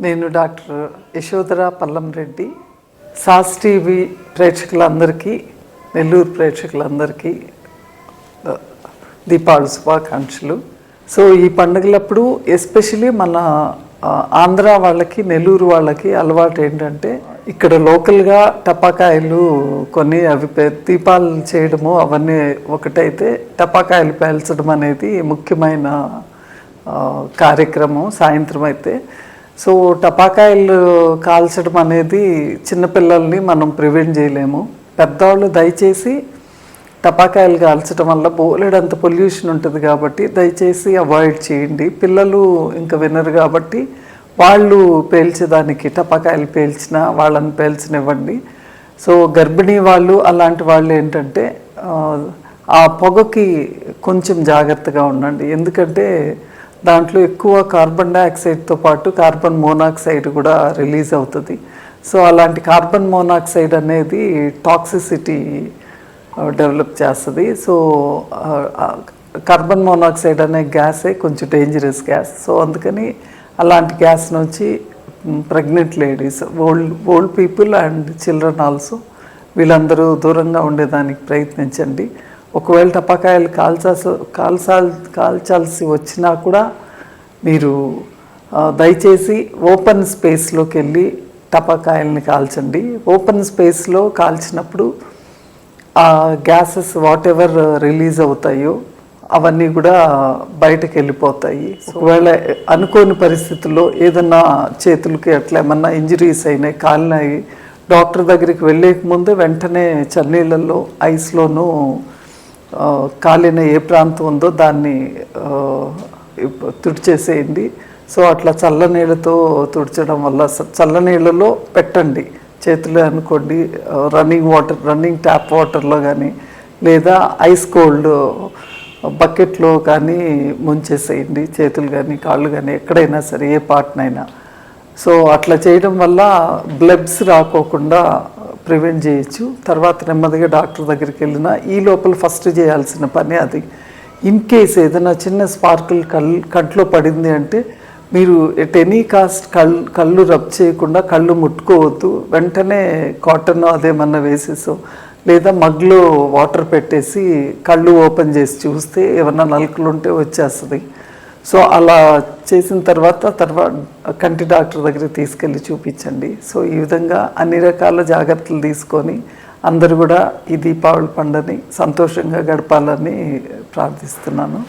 నేను doctor Yashodhara Pallamreddy. Sauce TV ప్రేక్షకులందరికీ, నెల్లూరు ప్రేక్షకులందరికీ దీపావళి శుభాకాంక్షలు. సో ఈ పండుగలప్పుడు ఎస్పెషలీ మన ఆంధ్ర వాళ్ళకి, నెల్లూరు వాళ్ళకి అలవాటు ఏంటంటే ఇక్కడ లోకల్గా టపాకాయలు కొన్ని అవి దీపాలు చేయడము అవన్నీ ఒకటైతే టపాకాయలు పేల్చడం అనేది ముఖ్యమైన కార్యక్రమం సాయంత్రం అయితే. సో టపాకాయలు కాల్చడం అనేది చిన్నపిల్లల్ని మనం ప్రివెంట్ చేయలేము. పెద్దవాళ్ళు దయచేసి టపాకాయలు కాల్చడం వల్ల బోలెడంత పొల్యూషన్ ఉంటుంది కాబట్టి దయచేసి అవాయిడ్ చేయండి. పిల్లలు ఇంకా వినరు కాబట్టి వాళ్ళు పేల్చేదానికి టపాకాయలు పేల్చినా వాళ్ళని పేల్చనివ్వండి. సో గర్భిణీ వాళ్ళు అలాంటి వాళ్ళు ఏంటంటే ఆ పొగకి కొంచెం జాగ్రత్తగా ఉండండి. ఎందుకంటే దాంట్లో ఎక్కువ కార్బన్ డైఆక్సైడ్తో పాటు కార్బన్ మోనాక్సైడ్ కూడా రిలీజ్ అవుతుంది. సో అలాంటి కార్బన్ మోనాక్సైడ్ అనేది టాక్సిసిటీ డెవలప్ చేస్తుంది. సో కార్బన్ మోనాక్సైడ్ అనే గ్యాసే కొంచెం డేంజరస్ గ్యాస్. సో అందుకని అలాంటి గ్యాస్ నుంచి pregnant ladies, old people and children also వీళ్ళందరూ దూరంగా ఉండేదానికి ప్రయత్నించండి. ఒకవేళ టపాకాయలు కాల్చాల్సి వచ్చినా కూడా మీరు దయచేసి ఓపెన్ స్పేస్లోకి వెళ్ళి టపాకాయల్ని కాల్చండి. ఓపెన్ స్పేస్లో కాల్చినప్పుడు ఆ గ్యాసెస్ వాట్ ఎవర్ రిలీజ్ అవుతాయో అవన్నీ కూడా బయటకు వెళ్ళిపోతాయి. ఒకవేళ అనుకోని పరిస్థితుల్లో ఏదన్నా చేతులకి అట్లా ఏమన్నా ఇంజరీస్ అయినాయి, కాలినాయి, డాక్టర్ దగ్గరికి వెళ్ళేక ముందే వెంటనే చన్నీళ్ళల్లో ఐస్లోనూ కాలిన ఏ ప్రాంతం ఉందో దాన్ని తుడిచేసేయండి. సో అట్లా చల్లనీళ్ళతో తుడిచడం వల్ల చల్లనీళ్ళలో పెట్టండి చేతులు అనుకోండి, రన్నింగ్ ట్యాప్ వాటర్లో కానీ లేదా ఐస్ కోల్డ్ బకెట్లో కానీ ముంచేసేయండి చేతులు కానీ కాళ్ళు కానీ ఎక్కడైనా సరే ఏ పార్ట్నైనా. సో అట్లా చేయడం వల్ల బ్లడ్స్ రాకోకుండా ప్రివెంట్ చేయొచ్చు. తర్వాత నెమ్మదిగా డాక్టర్ దగ్గరికి వెళ్ళినా ఈ లోపల ఫస్ట్ చేయాల్సిన పని అది. ఇన్ కేస్ ఏదైనా చిన్న స్పార్కిల్ కంట్లో పడింది అంటే మీరు ఎట్ ఎనీ కాస్ట్ కళ్ళు రబ్ చేయకుండా కళ్ళు ముట్టుకోవద్దు. వెంటనే కాటన్ అదేమన్నా వేసేసో లేదా మగ్లో వాటర్ పెట్టేసి కళ్ళు ఓపెన్ చేసి చూస్తే ఏమన్నా నలుకలు ఉంటే వచ్చేస్తుంది. సో అలా చేసిన తర్వాత కంటి డాక్టర్ దగ్గరికి తీసుకెళ్ళి చూపించండి. సో ఈ విధంగా అన్ని రకాల జాగ్రత్తలు తీసుకొని అందరూ కూడా ఈ దీపావళి పండుగని సంతోషంగా గడపాలని ప్రార్థిస్తున్నాను.